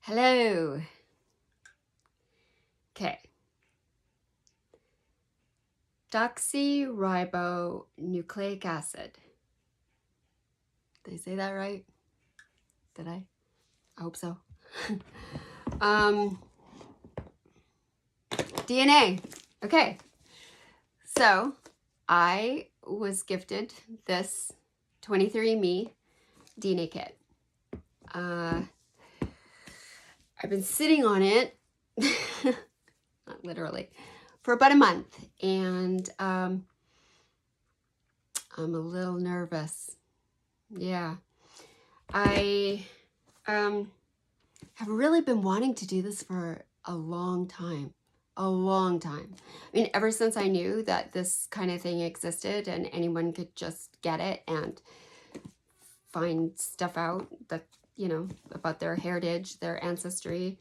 Hello. Okay. Deoxyribonucleic acid. Did I say that right? Did I? I hope so. DNA. Okay. So I was gifted this 23andMe DNA kit. I've been sitting on it, not literally, for about a month, and I'm a little nervous. Yeah. I have really been wanting to do this for a long time. A long time. I mean, ever since I knew that this kind of thing existed and anyone could just get it and find stuff out that, you know, about their heritage, their ancestry,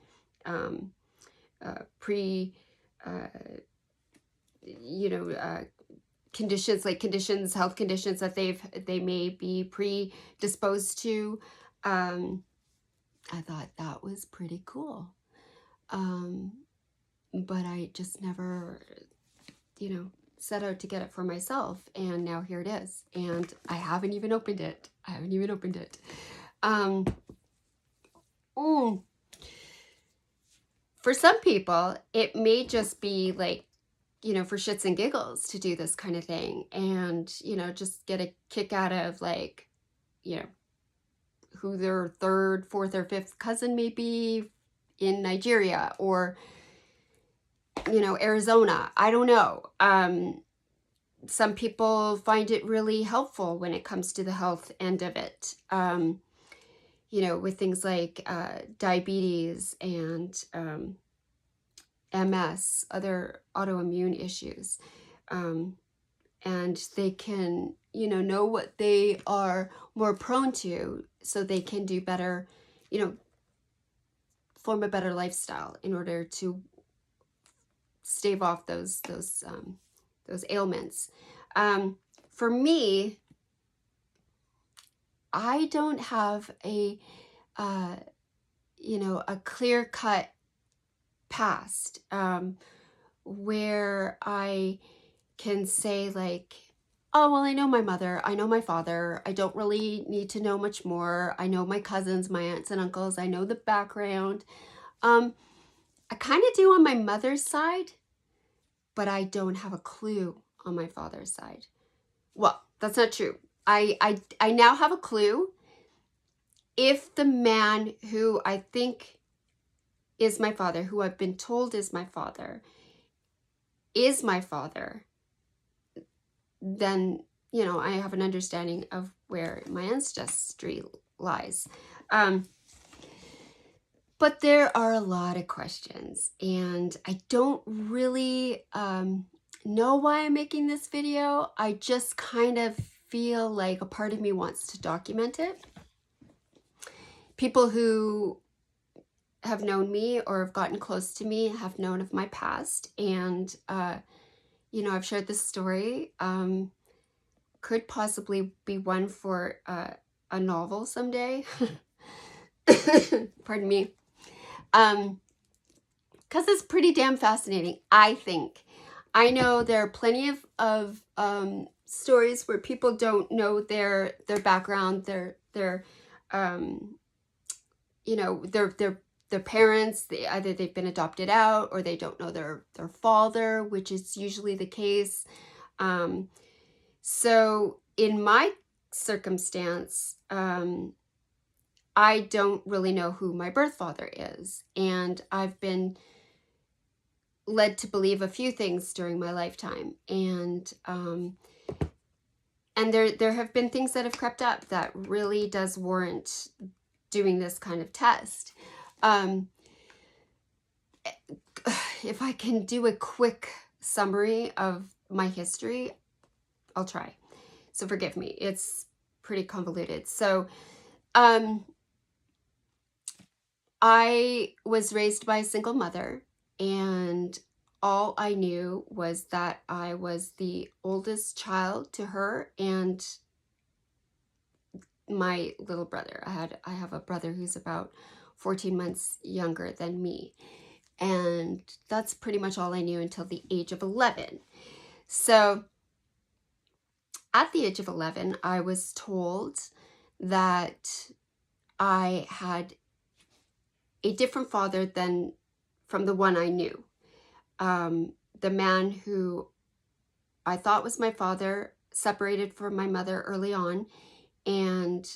conditions, like health conditions that they may be predisposed to. I thought that was pretty cool. But I just never, set out to get it for myself. And now here it is. And I haven't even opened it. For some people, it may just be like, for shits and giggles to do this kind of thing. And, just get a kick out of like, who their third, fourth, or fifth cousin may be in Nigeria or, Arizona. I don't know. Some people find it really helpful when it comes to the health end of it. With things like diabetes and MS, other autoimmune issues. And they can, know what they are more prone to so they can do better, form a better lifestyle in order to stave off those ailments. For me, I don't have a clear-cut past where I can say like, oh, well, I know my mother, I know my father, I don't really need to know much more. I know my cousins, my aunts and uncles, I know the background. I kind of do on my mother's side, but I don't have a clue on my father's side. Well, that's not true. I now have a clue. If the man who I think is my father, who I've been told is my father, then, I have an understanding of where my ancestry lies. But there are a lot of questions, and I don't really know why I'm making this video. I just kind of feel like a part of me wants to document it. People who have known me or have gotten close to me have known of my past, and I've shared this story. Could possibly be one for a novel someday. Pardon me. Because it's pretty damn fascinating, I think. I know there are plenty of stories where people don't know their background, their parents. Either they've been adopted out or they don't know their father, which is usually the case. So in my circumstance, I don't really know who my birth father is, and I've been led to believe a few things during my lifetime, and there have been things that have crept up that really does warrant doing this kind of test. If I can do a quick summary of my history, I'll try. So forgive me, it's pretty convoluted. So I was raised by a single mother, and all I knew was that I was the oldest child to her and my little brother. I have a brother who's about 14 months younger than me. And that's pretty much all I knew until the age of 11. So at the age of 11, I was told that I had a different father than from the one I knew. The man who I thought was my father separated from my mother early on, and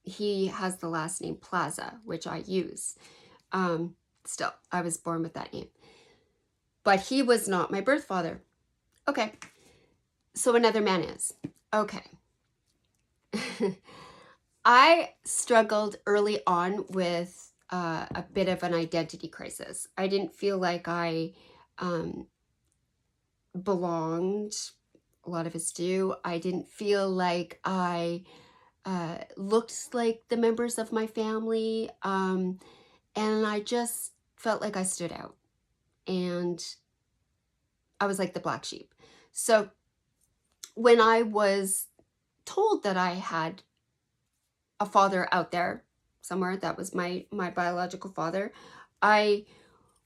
he has the last name Plaza, which I use. Still, I was born with that name. But he was not my birth father. Okay, so another man is. Okay. I struggled early on with a bit of an identity crisis. I didn't feel like I belonged. A lot of us do. I didn't feel like I looked like the members of my family. And I just felt like I stood out. And I was like the black sheep. So when I was told that I had a father out there somewhere, that was my biological father, I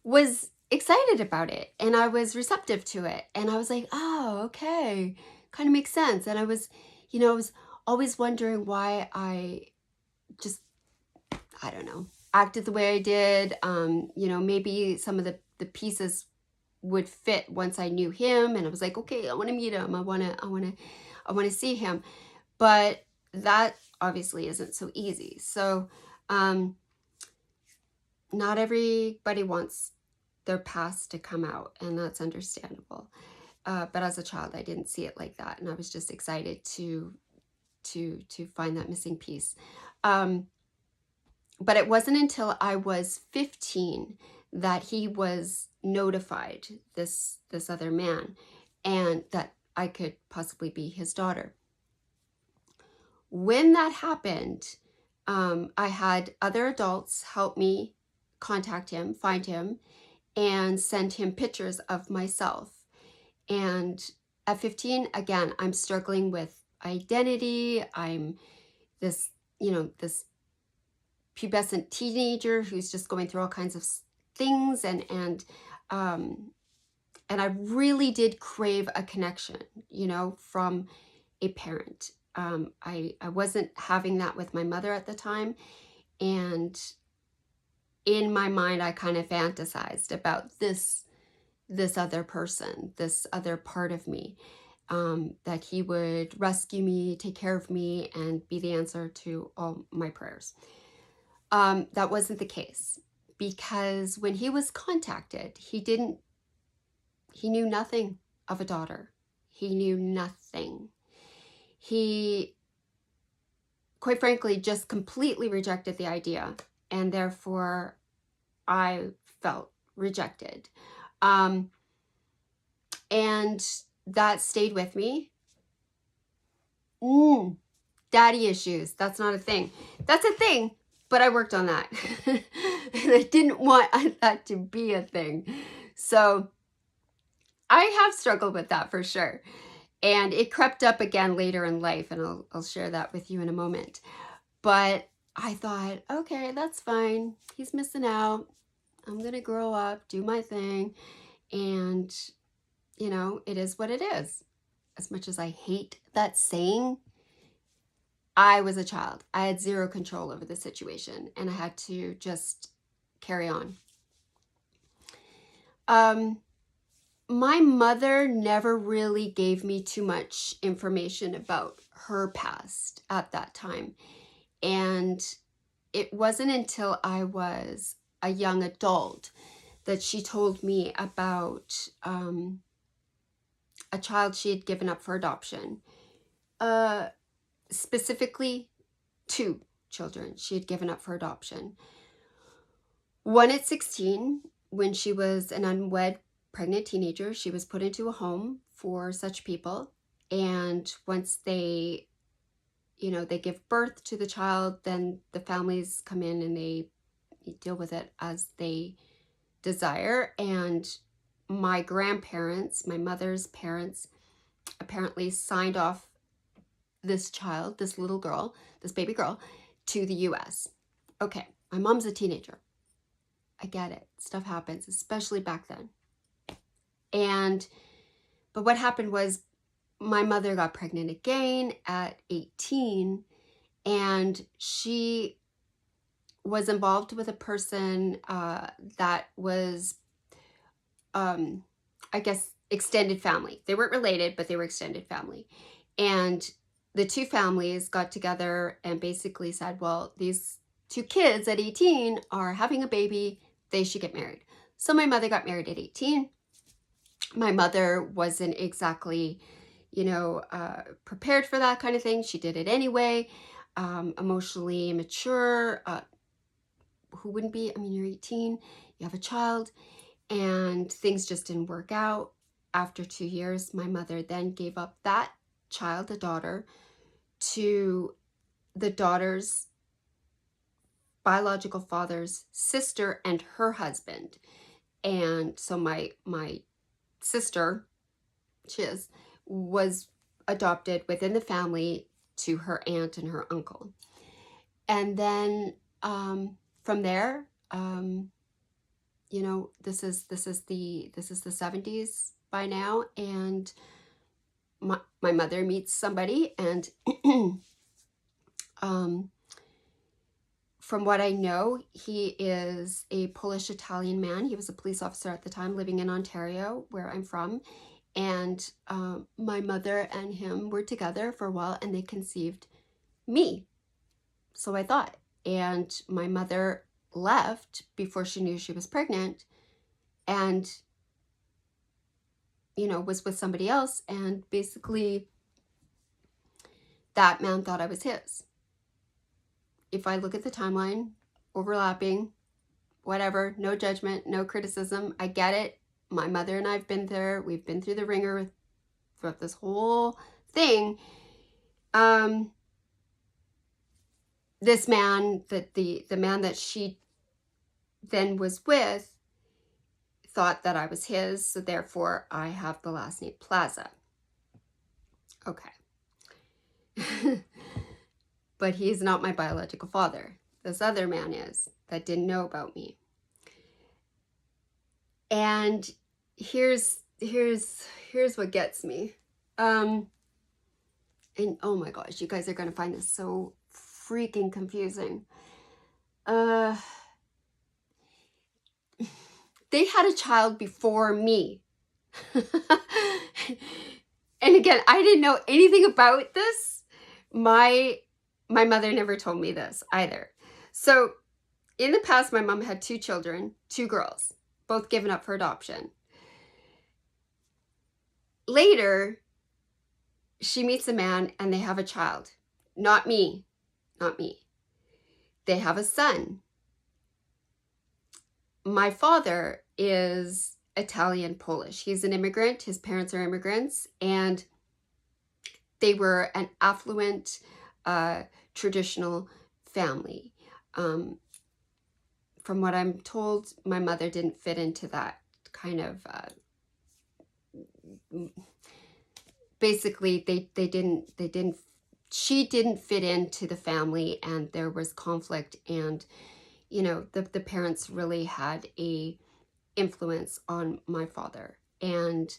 was excited about it and I was receptive to it. And I was like, oh, okay, kind of makes sense. And I was, I was always wondering why I just, I don't know, acted the way I did. Maybe some of the pieces would fit once I knew him. And I was like, okay, I want to meet him. I want to see him. But that obviously isn't so easy. So, not everybody wants their past to come out, and that's understandable. But as a child, I didn't see it like that, and I was just excited to find that missing piece. But it wasn't until I was 15 that he was notified, this other man, and that I could possibly be his daughter. When that happened, I had other adults help me contact him, find him, and send him pictures of myself. And at 15, again, I'm struggling with identity. I'm this pubescent teenager who's just going through all kinds of things, and I really did crave a connection, from a parent. I wasn't having that with my mother at the time, and in my mind, I kind of fantasized about this other person, this other part of me, that he would rescue me, take care of me, and be the answer to all my prayers. That wasn't the case, because when he was contacted, he knew nothing of a daughter. He knew nothing. He, quite frankly, just completely rejected the idea, and therefore I felt rejected. And that stayed with me. Daddy issues, that's not a thing. That's a thing, but I worked on that. And I didn't want that to be a thing. So I have struggled with that for sure. And it crept up again later in life, and I'll share that with you in a moment. But I thought, okay, that's fine. He's missing out. I'm going to grow up, do my thing. And, it is what it is. As much as I hate that saying, I was a child. I had zero control over the situation, and I had to just carry on. My mother never really gave me too much information about her past at that time. And it wasn't until I was a young adult that she told me about a child she had given up for adoption. Specifically, 2 children she had given up for adoption. One at 16, when she was an unwed pregnant teenager. She was put into a home for such people. And once they give birth to the child, then the families come in and they deal with it as they desire. And my grandparents, my mother's parents, apparently signed off this child, this little girl, this baby girl, to the US. Okay, my mom's a teenager. I get it. Stuff happens, especially back then. But what happened was my mother got pregnant again at 18, and she was involved with a person that was, I guess, extended family. They weren't related, but they were extended family. And the two families got together and basically said, well, these two kids at 18 are having a baby. They should get married. So my mother got married at 18. My mother wasn't exactly, prepared for that kind of thing. She did it anyway. Emotionally immature. Who wouldn't be? I mean, you're 18, you have a child, and things just didn't work out. After 2 years, my mother then gave up that child, a daughter, to the daughter's biological father's sister and her husband. And so my sister, was adopted within the family to her aunt and her uncle. And then from there, this is the 70s by now, and my mother meets somebody, and from what I know, he is a Polish-Italian man. He was a police officer at the time, living in Ontario, where I'm from. And my mother and him were together for a while, and they conceived me. So I thought. And my mother left before she knew she was pregnant, and was with somebody else, and basically that man thought I was his. If I look at the timeline, overlapping, whatever, no judgment, no criticism, I get it. My mother and I have been there. We've been through the ringer throughout this whole thing. This man, the man that she then was with, thought that I was his, so therefore I have the last name Plaza. Okay. But he's not my biological father. This other man is, that didn't know about me. And here's what gets me. And oh my gosh, you guys are gonna find this so freaking confusing. They had a child before me. And again, I didn't know anything about this. My mother never told me this either. So in the past, my mom had 2 children, 2 girls, both given up for adoption. Later, she meets a man and they have a child. Not me. Not me. They have a son. My father is Italian Polish. He's an immigrant. His parents are immigrants, and they were an affluent, traditional family. From what I'm told, my mother didn't fit into that kind of, basically she didn't fit into the family, and there was conflict, and the parents really had a influence on my father, and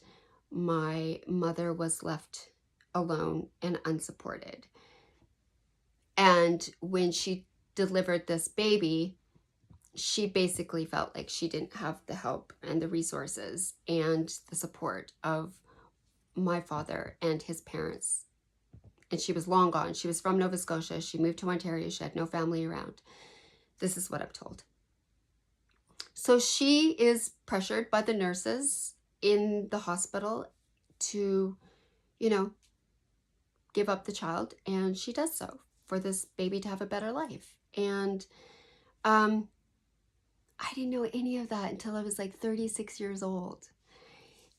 my mother was left alone and unsupported. And when she delivered this baby, she basically felt like she didn't have the help and the resources and the support of my father and his parents. And she was long gone. She was from Nova Scotia. She moved to Ontario. She had no family around. This is what I'm told. So she is pressured by the nurses in the hospital to, give up the child. And she does so for this baby to have a better life. And I didn't know any of that until I was like 36 years old.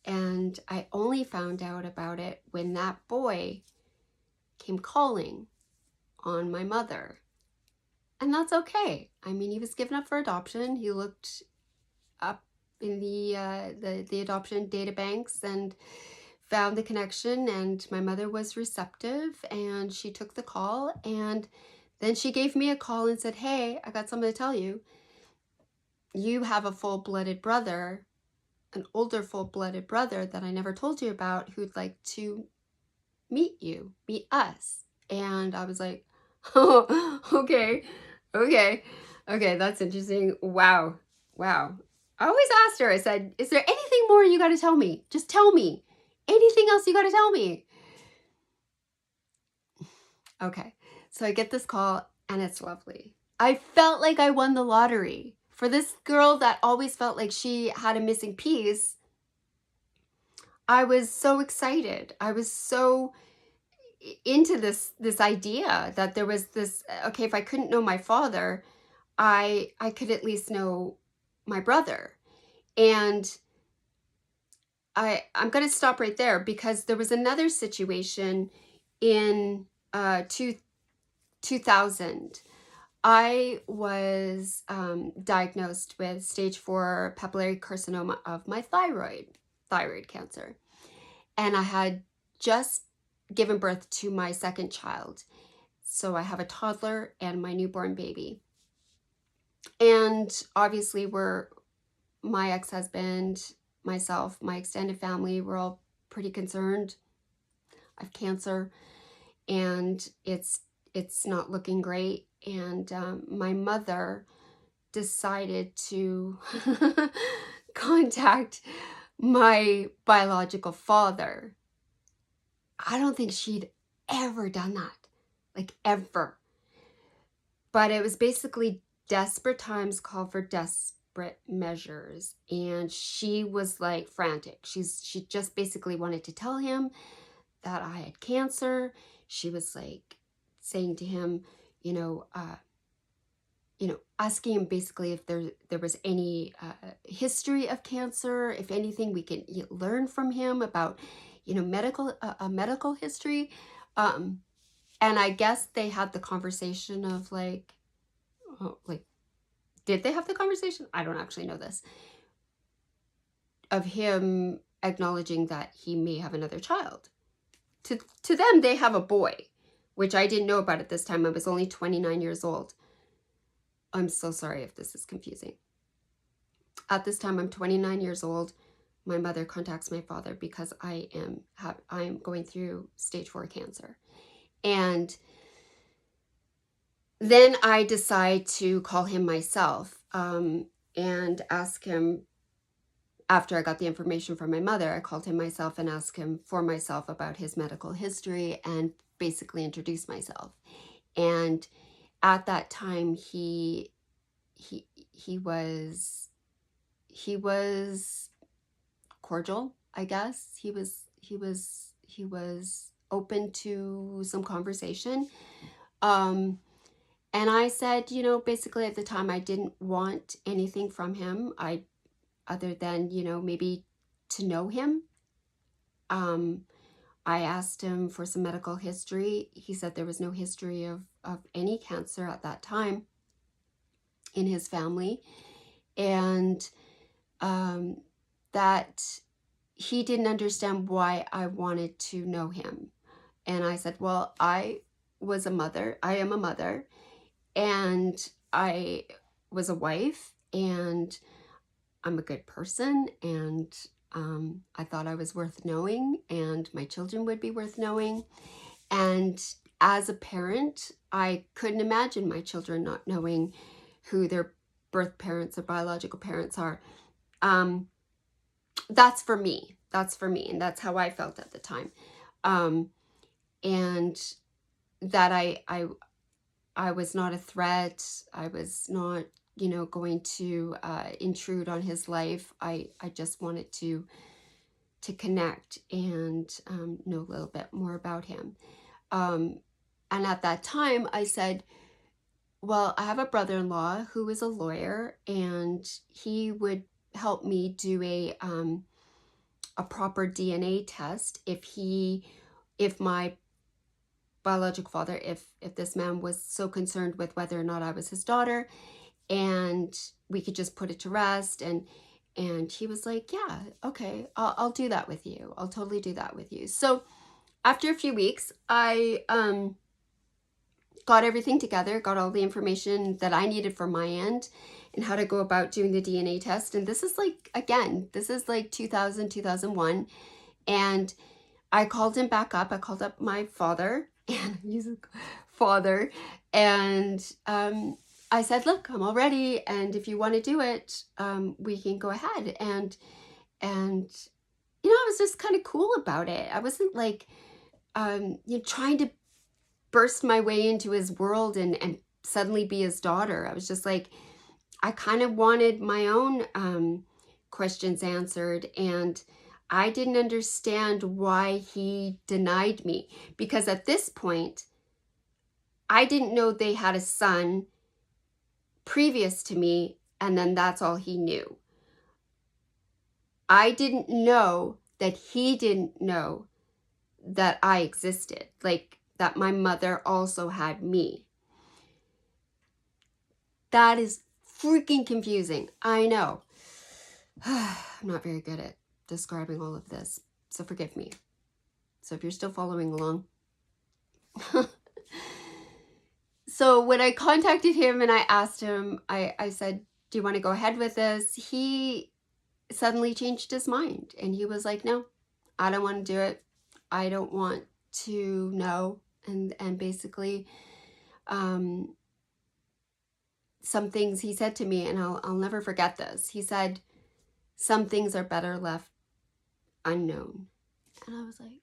And I only found out about it when that boy came calling on my mother. And that's okay. I mean, he was given up for adoption. He looked up in the adoption databanks and found the connection, and my mother was receptive, and she took the call, and then she gave me a call and said, hey, I got something to tell you. You have a full-blooded brother, an older full-blooded brother that I never told you about, who'd like to meet us. And I was like, oh, okay, that's interesting. Wow. I always asked her, I said, is there anything more you got to tell me? Just tell me. Anything else you got to tell me? Okay, so I get this call and it's lovely. I felt like I won the lottery. For this girl that always felt like she had a missing piece, I was so excited. I was so into this idea that there was this, okay, if I couldn't know my father, I could at least know my brother. And I'm going to stop right there because there was another situation in 2000. I was diagnosed with stage 4 papillary carcinoma of my thyroid cancer. And I had just given birth to my second child. So I have a toddler and my newborn baby. And obviously my ex-husband, myself, my extended family, we're all pretty concerned. I have cancer and it's not looking great. And my mother decided to contact my biological father. I don't think she'd ever done that, like ever. But it was basically desperate times call for desperate measures. And she was like frantic. She just basically wanted to tell him that I had cancer. She was like saying to him, asking him basically if there was any history of cancer, if anything we can learn from him about, medical history. And I guess they had the conversation of did they have the conversation? I don't actually know this. Of him acknowledging that he may have another child. To them, they have a boy, which I didn't know about at this time. I was only 29 years old. I'm so sorry if this is confusing. At this time, I'm 29 years old. My mother contacts my father because I am going through stage 4 cancer. And then I decide to call him myself and ask him, after I got the information from my mother, I called him myself and asked him for myself about his medical history and basically introduced myself. And at that time, he was cordial, I guess. He was open to some conversation. And I said, basically at the time I didn't want anything from him. Other than, maybe to know him. I asked him for some medical history. He said there was no history of any cancer at that time in his family. And that he didn't understand why I wanted to know him. And I said, well, I am a mother, and I was a wife, and I'm a good person, and I thought I was worth knowing, and my children would be worth knowing. And as a parent, I couldn't imagine my children not knowing who their birth parents or biological parents are. That's for me, and that's how I felt at the time. And that I was not a threat. I was not, going to intrude on his life. I just wanted to connect and know a little bit more about him. And at that time, I said, well, I have a brother-in-law who is a lawyer, and he would help me do a proper DNA test if my biological father, if this man was so concerned with whether or not I was his daughter, and we could just put it to rest. And he was like, yeah, okay, I'll do that with you. I'll totally do that with you. So after a few weeks, I got everything together, got all the information that I needed from my end and how to go about doing the DNA test. And this is like, again, this is like 2000, 2001. And I called him back up. I called up my father and he's a father. And I said, look, I'm all ready. And if you want to do it, we can go ahead. And, you know, I was just kind of cool about it. I wasn't like, you know, trying to burst my way into his world and suddenly be his daughter. I was just like, I kind of wanted my own questions answered, and I didn't understand why he denied me, because at this point, I didn't know they had a son previous to me, and then that's all he knew. I didn't know that he didn't know that I existed, like that my mother also had me. That is freaking confusing. I know. I'm not very good at describing all of this, so forgive me. So if you're still following along. So when I contacted him and I asked him, I said, do you want to go ahead with this? He suddenly changed his mind and he was like, no, I don't want to do it. I don't want to know. And basically, some things he said to me, and I'll never forget this. He said, some things are better left unknown. And I was like,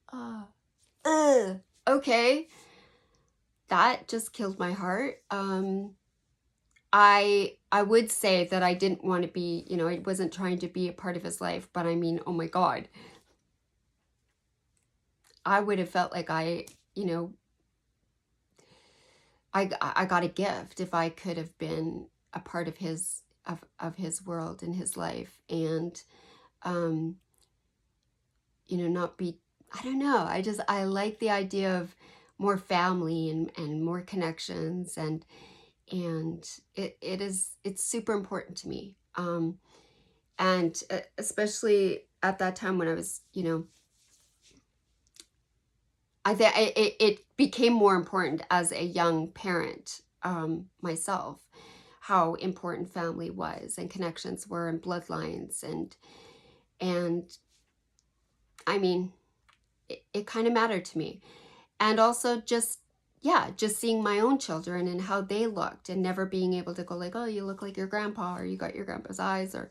oh, okay. That just killed my heart. I would say that I didn't want to be, you know, I wasn't trying to be a part of his life, but I mean, oh my God. I would have felt like I, you know, I got a gift if I could have been a part of his his world and his life, and you know, not be, I don't know, I like the idea of more family and more connections, and it's super important to me, and especially at that time when I was, you know, I think it became more important as a young parent myself, how important family was and connections were and bloodlines, and I mean, it kind of mattered to me. And also just, yeah, just seeing my own children and how they looked and never being able to go like, oh, you look like your grandpa, or you got your grandpa's eyes, or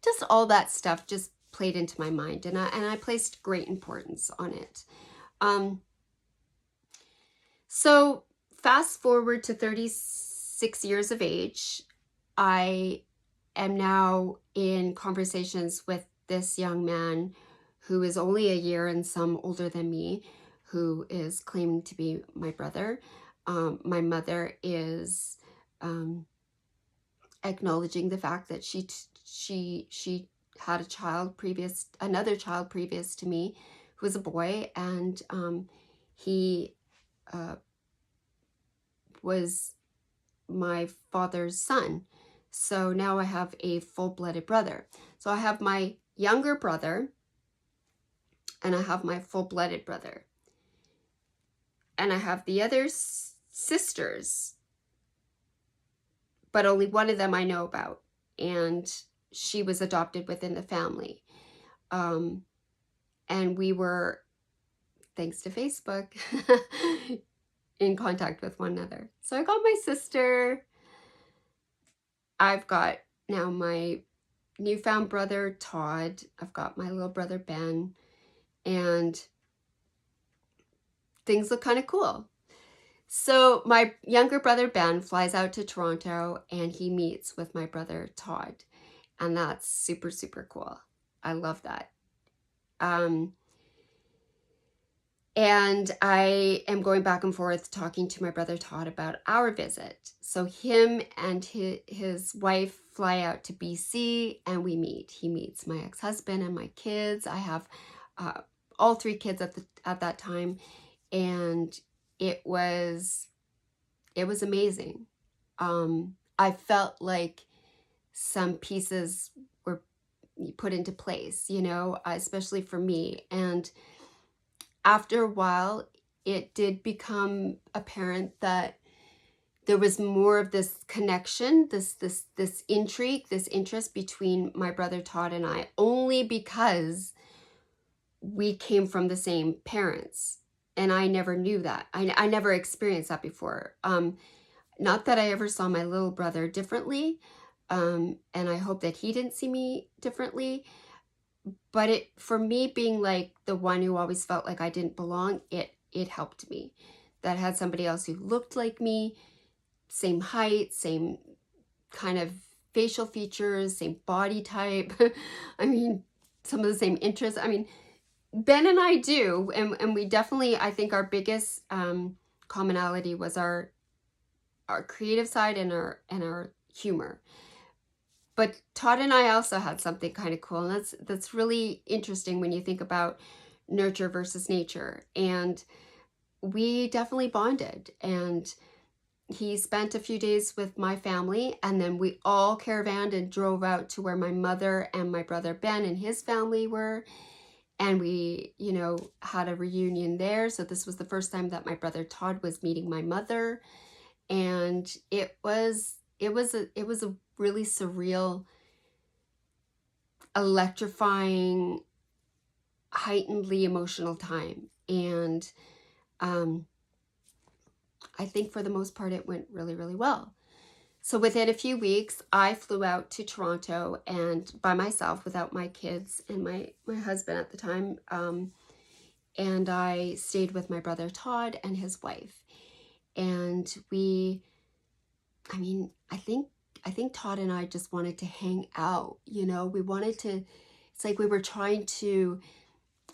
just all that stuff just played into my mind. And I placed great importance on it. So fast forward to 36 years of age, I am now in conversations with this young man who is only a year and some older than me, who is claiming to be my brother. My mother is acknowledging the fact that she had another child previous to me, who was a boy, and he was my father's son. So now I have a full-blooded brother. So I have my younger brother and I have my full-blooded brother. And I have the other sisters, but only one of them I know about. And she was adopted within the family. And we were, thanks to Facebook, in contact with one another. So I got my sister. I've got now my newfound brother, Todd. I've got my little brother, Ben. And things look kind of cool. So my younger brother, Ben, flies out to Toronto and he meets with my brother, Todd. And that's super, super cool. I love that. And I am going back and forth talking to my brother Todd about our visit. So him and his wife fly out to BC and we meet. He meets my ex-husband and my kids. I have all three kids at that time, and it was amazing. I felt like some pieces were put into place, you know, especially for me. And after a while, it did become apparent that there was more of this connection, this intrigue, this interest between my brother Todd and I, only because we came from the same parents. And I never knew that. I never experienced that before. Not that I ever saw my little brother differently. And I hope that he didn't see me differently. But for me, being like the one who always felt like I didn't belong, it helped me. That I had somebody else who looked like me, same height, same kind of facial features, same body type. I mean, some of the same interests. I mean, Ben and I do, and we definitely, I think our biggest commonality was our creative side and our humor. But Todd and I also had something kind of cool, and that's really interesting when you think about nurture versus nature. And we definitely bonded, and he spent a few days with my family, and then we all caravanned and drove out to where my mother and my brother Ben and his family were. And we, had a reunion there. So this was the first time that my brother Todd was meeting my mother. And it was a really surreal, electrifying, heightenedly emotional time. And I think for the most part, it went really, really well. So within a few weeks, I flew out to Toronto, and by myself, without my kids and my husband at the time. And I stayed with my brother Todd and his wife. And I think Todd and I just wanted to hang out, we wanted to, it's like we were trying to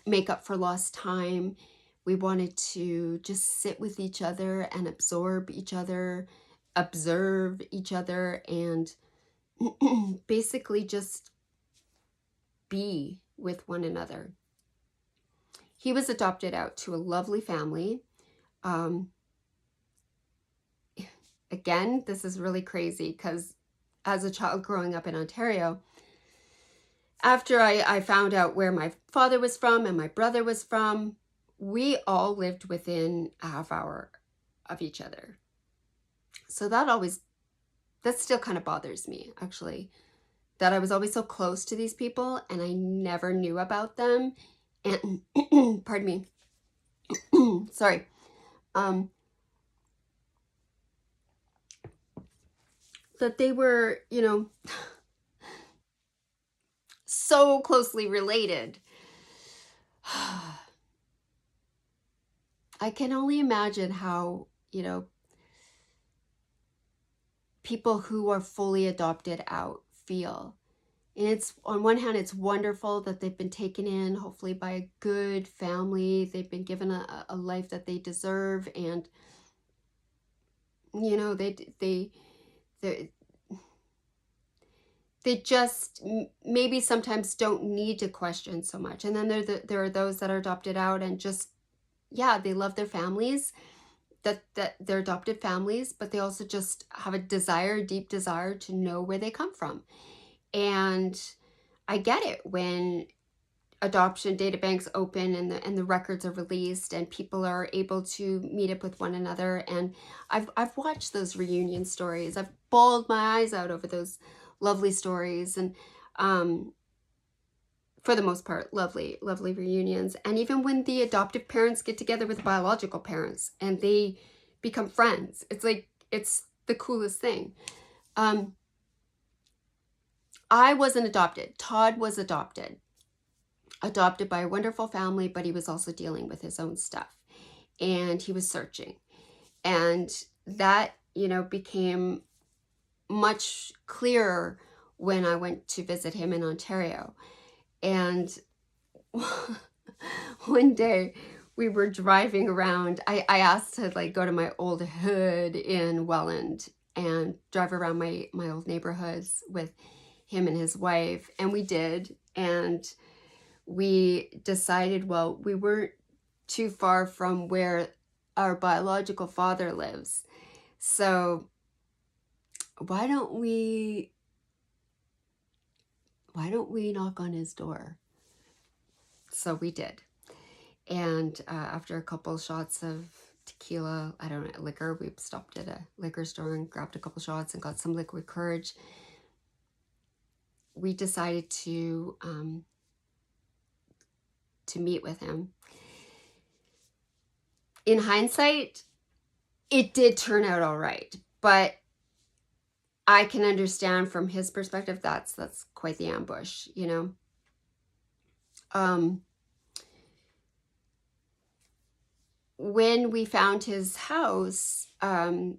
make up for lost time. We wanted to just sit with each other and absorb each other, observe each other, and basically just be with one another. He was adopted out to a lovely family. Again, this is really crazy because as a child growing up in Ontario, after I found out where my father was from and my brother was from, we all lived within a half hour of each other. So that still kind of bothers me, actually, that I was always so close to these people and I never knew about them. And pardon me. Sorry. That they were, so closely related. I can only imagine how, people who are fully adopted out feel. And it's, on one hand, it's wonderful that they've been taken in, hopefully by a good family. They've been given a life that they deserve. And, they just maybe sometimes don't need to question so much. And then there are those that are adopted out and just, they love their families, that they're adopted families, but they also just have a deep desire to know where they come from. And I get it when adoption data banks open and the records are released and people are able to meet up with one another. And I've watched those reunion stories. I've bawled my eyes out over those lovely stories, and for the most part, lovely reunions. And even when the adoptive parents get together with biological parents and they become friends, it's the coolest thing. I wasn't adopted. Todd was adopted by a wonderful family, but he was also dealing with his own stuff, and he was searching. And that, became much clearer when I went to visit him in Ontario. And one day we were driving around. I asked to go to my old hood in Welland and drive around my old neighborhoods with him and his wife. And we did. And we decided, well, we weren't too far from where our biological father lives. So why don't we knock on his door? So we did. And after a couple shots of tequila, I don't know, liquor. We stopped at a liquor store and grabbed a couple shots and got some liquid courage. We decided to meet with him. In hindsight, it did turn out all right, but I can understand from his perspective that's quite the ambush, you know. When we found his house, it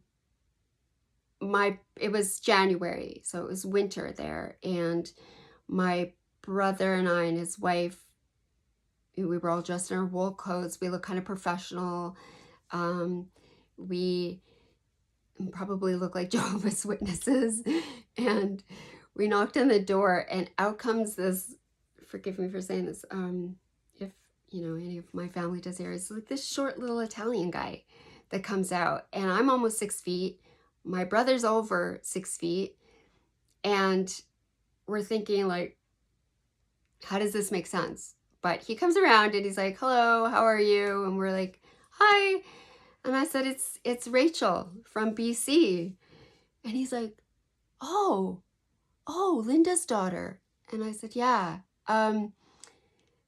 was January, so it was winter there, and my brother and I and his wife, we were all dressed in our wool coats. We looked kind of professional. We probably looked like Jehovah's Witnesses, and we knocked on the door, and out comes this, forgive me for saying this, if you know any of my family does hear, it's like this short little Italian guy that comes out, and I'm almost 6 feet. My brother's over 6 feet, and we're thinking like, how does this make sense? But he comes around and he's like, hello, how are you? And we're like, hi. And I said, it's Rachel from BC. And he's like, oh, Linda's daughter. And I said, yeah. And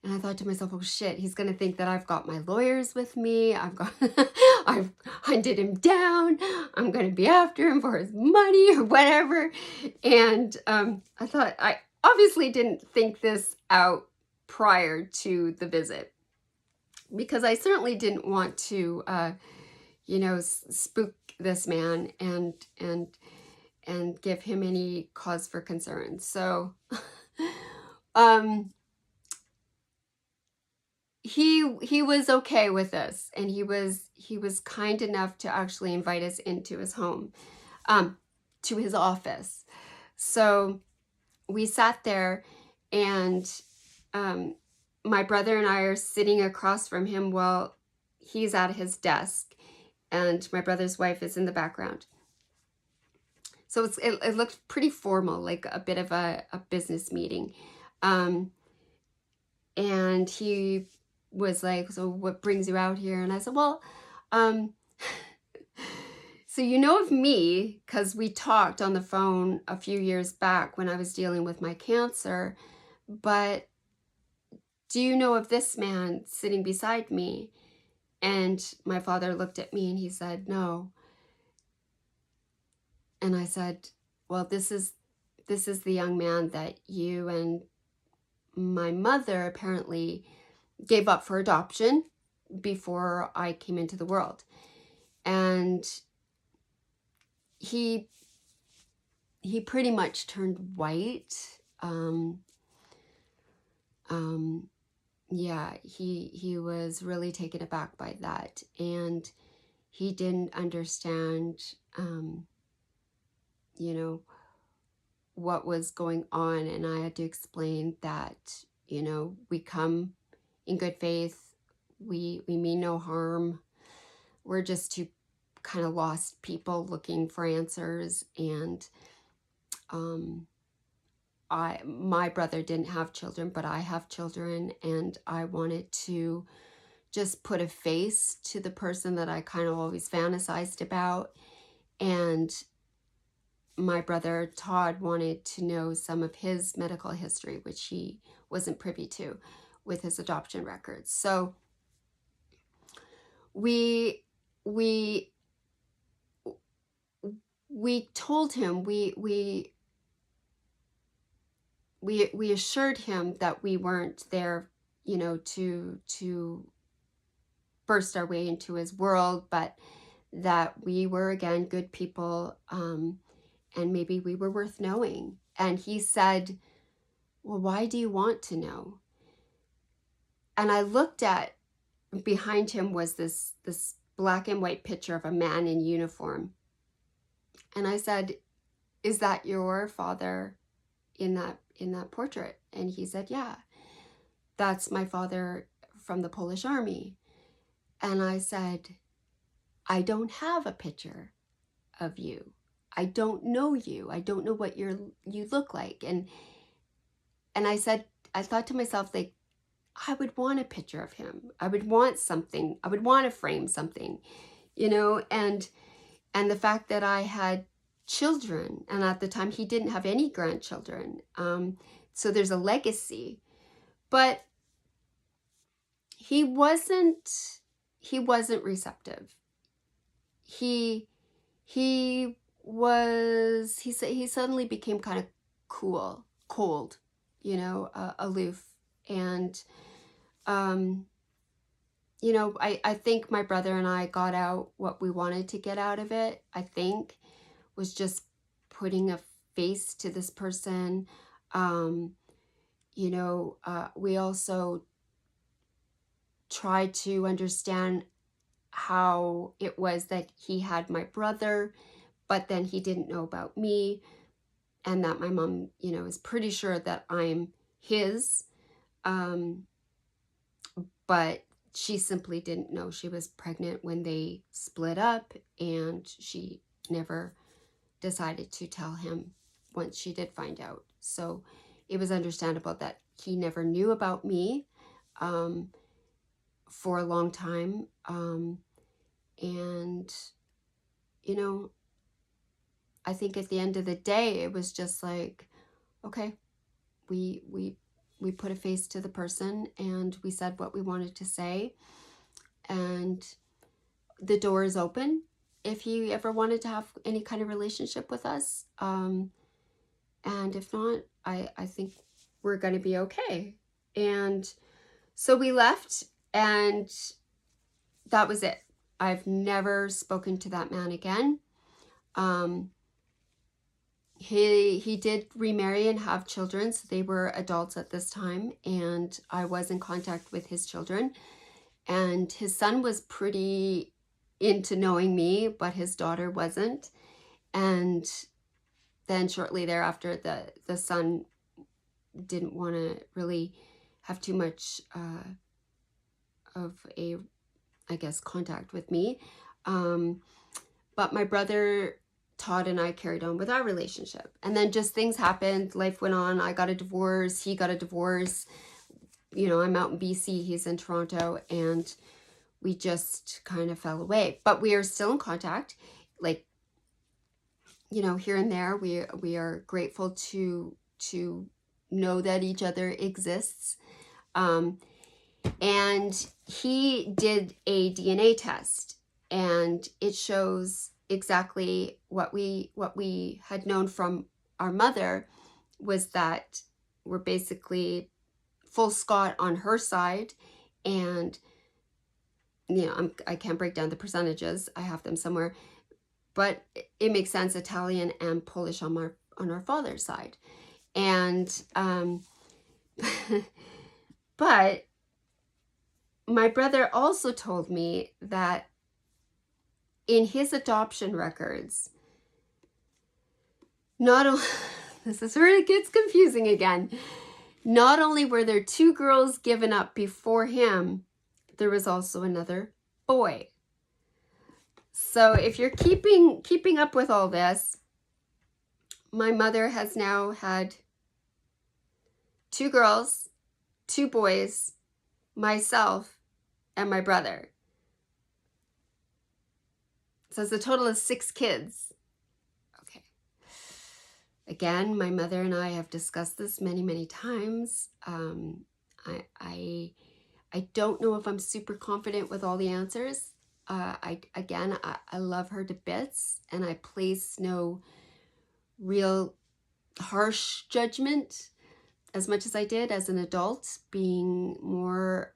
I thought to myself, oh shit, he's going to think that I've got my lawyers with me. I've hunted him down. I'm going to be after him for his money or whatever. And I thought, I obviously didn't think this out prior to the visit, because I certainly didn't want to, you know, spook this man and give him any cause for concern. So, he was okay with this, and he was kind enough to actually invite us into his home, to his office. So we sat there, and my brother and I are sitting across from him while he's at his desk, and my brother's wife is in the background. So it looked pretty formal, like a bit of a business meeting. And he was like, so what brings you out here? And I said, well, so you know of me because we talked on the phone a few years back when I was dealing with my cancer, but do you know of this man sitting beside me? And my father looked at me and he said, no. And I said, well, this is the young man that you and my mother apparently gave up for adoption before I came into the world. And he pretty much turned white. Yeah, he was really taken aback by that, and he didn't understand, you know, what was going on. And I had to explain that, you know, we come in good faith. We mean no harm. We're just two kind of lost people looking for answers. And my brother didn't have children, but I have children, and I wanted to just put a face to the person that I kind of always fantasized about. And my brother Todd wanted to know some of his medical history, which he wasn't privy to with his adoption records. So we told him, we assured him that we weren't there, you know, to burst our way into his world, but that we were, again, good people, and maybe we were worth knowing. And he said, well, why do you want to know? And I looked at, behind him was this black and white picture of a man in uniform. And I said, is that your father in that portrait? And he said, yeah, that's my father from the Polish army. And I said, I don't have a picture of you. I don't know you. I don't know what you look like. And I said, I thought to myself, like, I would want a picture of him. I would want something. I would want to frame something, you know, and the fact that I had children, and at the time he didn't have any grandchildren. So there's a legacy, but he wasn't receptive. He suddenly became kind of cold, you know, aloof. And, you know, I think my brother and I got out what we wanted to get out of it, I think, was just putting a face to this person. You know, we also tried to understand how it was that he had my brother, but then he didn't know about me, and that my mom, you know, is pretty sure that I'm his, but she simply didn't know she was pregnant when they split up, and she never decided to tell him once she did find out. So it was understandable that he never knew about me for a long time. And, you know, I think at the end of the day, it was just like, okay, we put a face to the person, and we said what we wanted to say, and the door is open if he ever wanted to have any kind of relationship with us. And if not, I think we're going to be okay. And so we left, and that was it. I've never spoken to that man again. He did remarry and have children, so they were adults at this time, and I was in contact with his children. And his son was pretty into knowing me, but his daughter wasn't. And then shortly thereafter, the son didn't want to really have too much of a, I guess, contact with me. But my brother, Todd, and I carried on with our relationship. And then just things happened. Life went on. I got a divorce. He got a divorce. You know, I'm out in BC. He's in Toronto. And we just kind of fell away. But we are still in contact. Like, you know, here and there, we are grateful to know that each other exists. And he did a DNA test, and it shows exactly what we had known from our mother, was that we're basically full Scot on her side. And, you know, I can't break down the percentages. I have them somewhere, but it makes sense, Italian and Polish on our father's side. And but my brother also told me that in his adoption records, this is where it gets confusing again. Not only were there 2 girls given up before him, there was also another boy. So if you're keeping up with all this, my mother has now had 2 girls, 2 boys, myself, and my brother. So it's a total of 6 kids. Okay. Again, my mother and I have discussed this many times. I don't know if I'm super confident with all the answers. I love her to bits, and I place no real harsh judgment, as much as I did as an adult, being more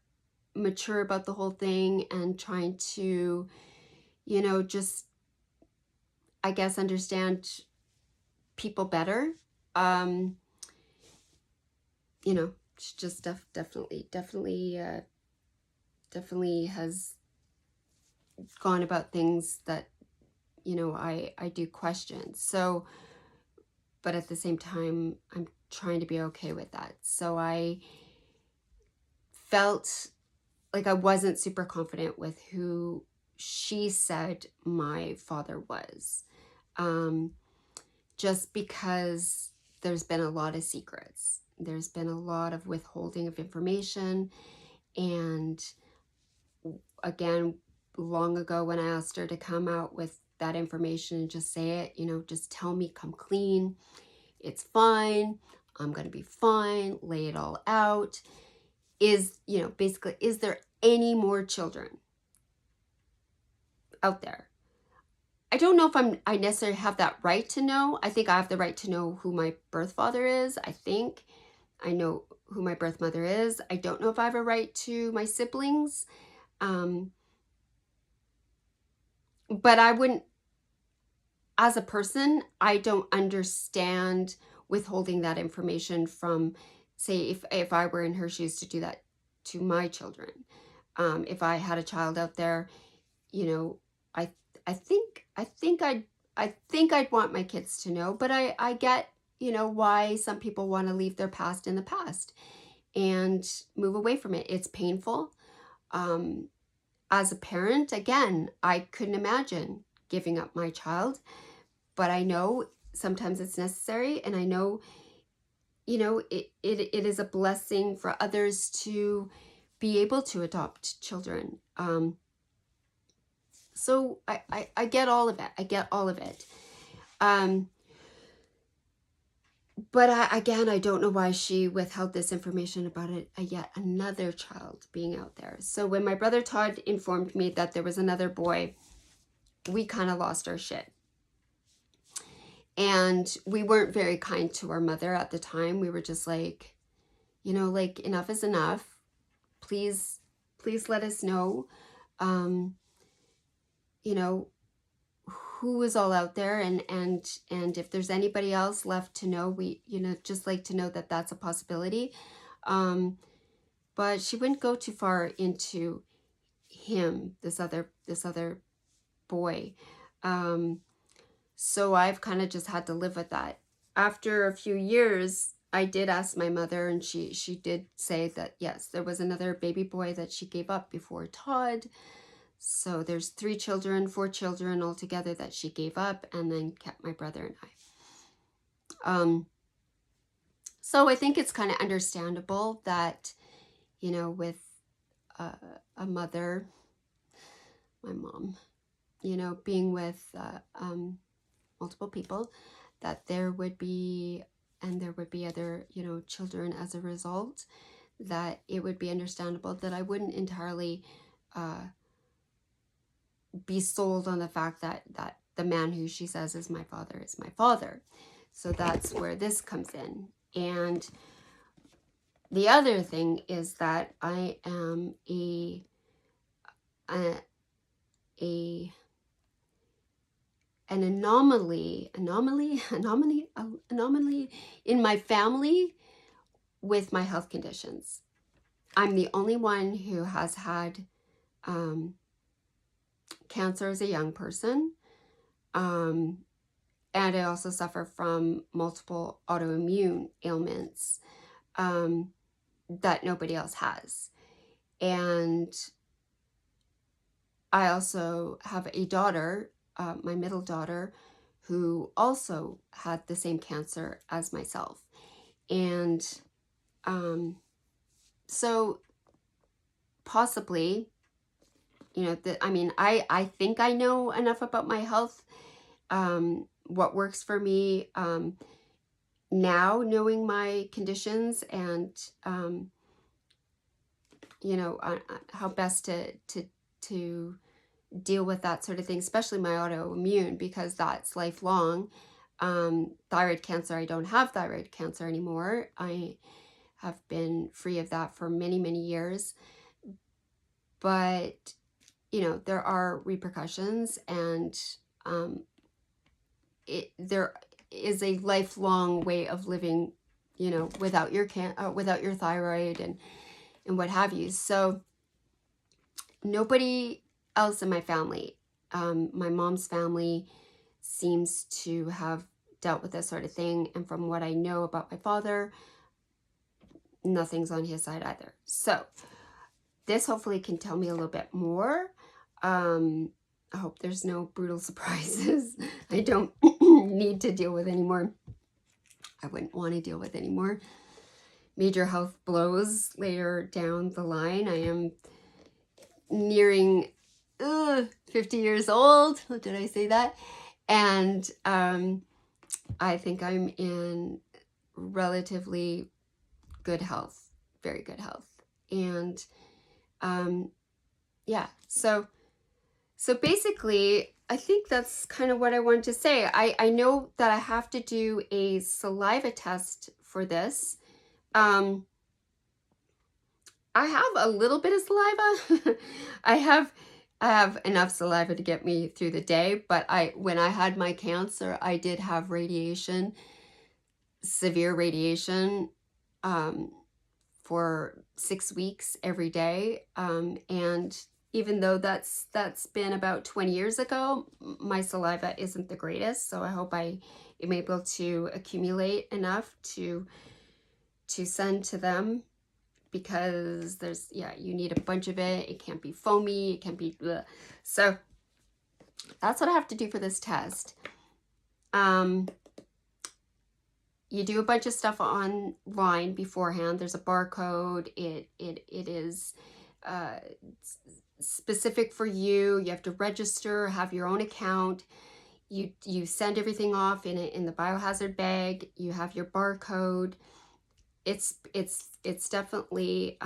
mature about the whole thing and trying to, you know, just, I guess, understand people better. You know, it's just definitely has gone about things that, you know, I do question. So, but at the same time, I'm trying to be okay with that. So I felt like I wasn't super confident with who she said my father was, just because there's been a lot of secrets. There's been a lot of withholding of information. And again, long ago when I asked her to come out with that information and just say it, you know, just tell me, come clean. It's fine. I'm going to be fine. Lay it all out. Is, you know, basically, is there any more children out there? I don't know if I necessarily have that right to know. I think I have the right to know who my birth father is. I think I know who my birth mother is. I don't know if I have a right to my siblings. But I wouldn't, as a person, I don't understand withholding that information from, say, if I were in her shoes to do that to my children. If I had a child out there, you know, I think I'd want my kids to know, but I get, you know, why some people want to leave their past in the past and move away from it. It's painful. As a parent, again, I couldn't imagine giving up my child, but I know sometimes it's necessary, and I know, you know, it is a blessing for others to be able to adopt children. So I get all of it. I get all of it. But again, I don't know why she withheld this information about yet another child being out there. So when my brother Todd informed me that there was another boy, we kind of lost our shit. And we weren't very kind to our mother at the time. We were just like, you know, like, enough is enough. Please let us know, you know, who is all out there, and if there's anybody else left to know, we, you know, just like to know that that's a possibility. But she wouldn't go too far into him, this other boy. So I've kind of just had to live with that. After a few years, I did ask my mother, and she did say that yes, there was another baby boy that she gave up before Todd. So there's 4 children altogether that she gave up, and then kept my brother and I. So I think it's kind of understandable that, you know, with a mother, my mom, you know, being with multiple people, that there would be other, you know, children as a result, that it would be understandable that I wouldn't entirely be sold on the fact that the man who she says is my father is my father. So that's where this comes in. And the other thing is that I am an anomaly in my family with my health conditions. I'm the only one who has had cancer as a young person. And I also suffer from multiple autoimmune ailments that nobody else has. And I also have a daughter, my middle daughter, who also had the same cancer as myself. And so possibly, you know, I think I know enough about my health, what works for me now, knowing my conditions, and you know, how best to deal with that sort of thing, especially my autoimmune, because that's lifelong. Thyroid cancer, I don't have thyroid cancer anymore. I have been free of that for many, many years. But, you know, there are repercussions, and there is a lifelong way of living, you know, without your thyroid and what have you. So nobody else in my family, my mom's family, seems to have dealt with this sort of thing. And from what I know about my father, nothing's on his side either. So this hopefully can tell me a little bit more. I hope there's no brutal surprises. I don't need to deal with anymore. I wouldn't want to deal with any more major health blows later down the line. I am nearing 50 years old. Did I say that? And I think I'm in relatively good health, very good health. And yeah, so basically, I think that's kind of what I wanted to say. I know that I have to do a saliva test for this. I have a little bit of saliva. I have enough saliva to get me through the day, but when I had my cancer, I did have radiation, severe radiation, for 6 weeks every day. And even though that's been about 20 years ago, my saliva isn't the greatest. So I hope I am able to accumulate enough to send to them, because there's, yeah, you need a bunch of it. It can't be foamy. It can't be bleh. So that's what I have to do for this test. You do a bunch of stuff online beforehand. There's a barcode. It is specific for you. You have to register, have your own account. You send everything off in the biohazard bag. You have your barcode. It's definitely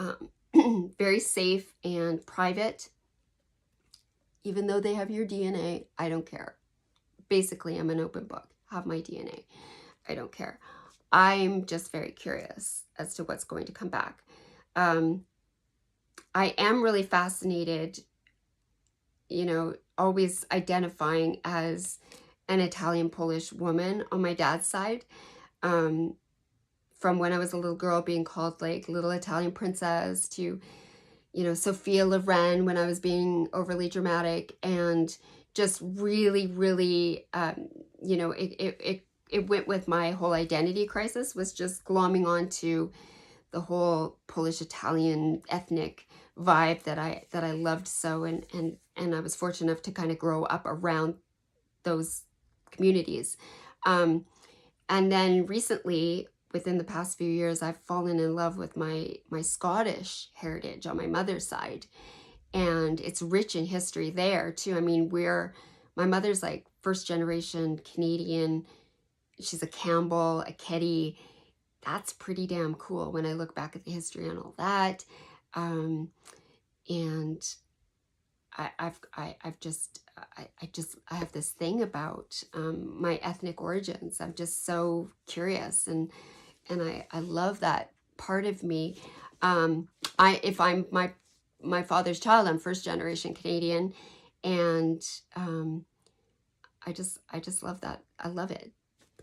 very safe and private. Even though they have your DNA, I don't care. Basically, I'm an open book. Have my DNA. I don't care. I'm just very curious as to what's going to come back. I am really fascinated, you know, always identifying as an Italian Polish woman on my dad's side. From when I was a little girl, being called like little Italian princess, to, you know, Sophia Loren when I was being overly dramatic, and just really, really, you know, it went with my whole identity crisis, was just glomming onto the whole Polish Italian ethnic vibe that I loved so, and I was fortunate enough to kind of grow up around those communities. And then recently, within the past few years, I've fallen in love with my Scottish heritage on my mother's side. And it's rich in history there too. I mean, my mother's like first generation Canadian. She's a Campbell, a Keddy. That's pretty damn cool when I look back at the history and all that. And I have this thing about my ethnic origins. I'm just so curious, and I love that part of me. If I'm my father's child, I'm first generation Canadian, and I just love that. I love it.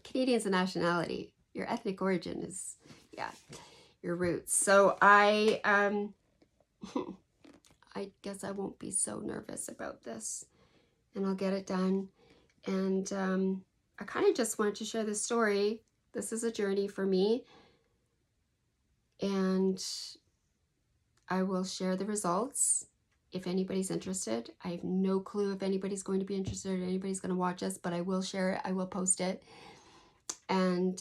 Canadian's a nationality. Your ethnic origin is, yeah, your roots. So I guess I won't be so nervous about this, and I'll get it done. And I kind of just wanted to share this story. This is a journey for me, and I will share the results if anybody's interested. I have no clue if anybody's going to be interested or anybody's going to watch us, but I will share it. I will post it. And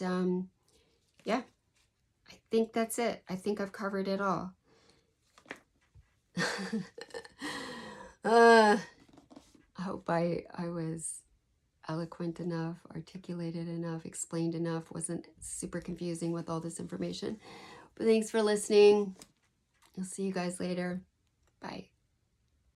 yeah, I think that's it. I think I've covered it all. I hope I was eloquent enough, articulated enough, explained enough, wasn't super confusing with all this information. But thanks for listening. I'll see you guys later. Bye.